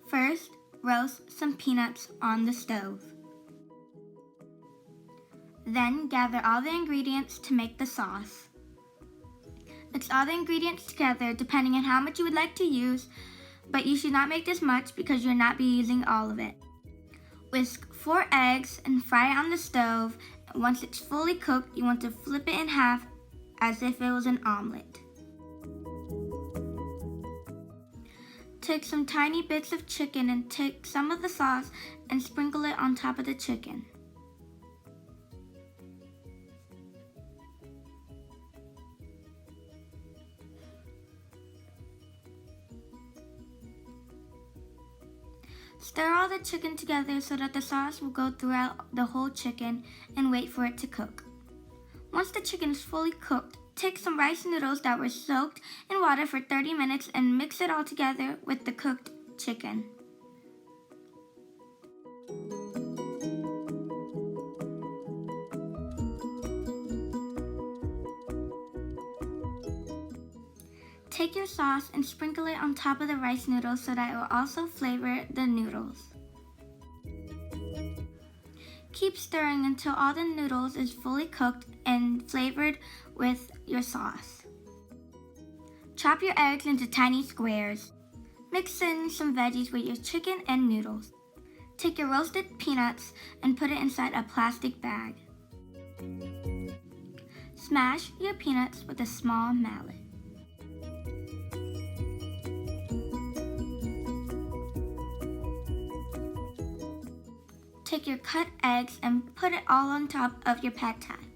First, roast some peanuts on the stove. Then gather all the ingredients to make the sauce. Mix all the ingredients together depending on how much you would like to use, but you should not make this much because you'll not be using all of it. Whisk 4 eggs and fry it on the stove. Once it's fully cooked, you want to flip it in half as if it was an omelet. Take some tiny bits of chicken and take some of the sauce and sprinkle it on top of the chicken. Stir all the chicken together so that the sauce will go throughout the whole chicken and wait for it to cook. Once the chicken is fully cooked, take some rice noodles that were soaked in water for 30 minutes and mix it all together with the cooked chicken. Take your sauce and sprinkle it on top of the rice noodles so that it will also flavor the noodles. Keep stirring until all the noodles is fully cooked and flavored with your sauce. Chop your eggs into tiny squares. Mix in some veggies with your chicken and noodles. Take your roasted peanuts and put it inside a plastic bag. Smash your peanuts with a small mallet. Take your cut eggs and put it all on top of your pad thai.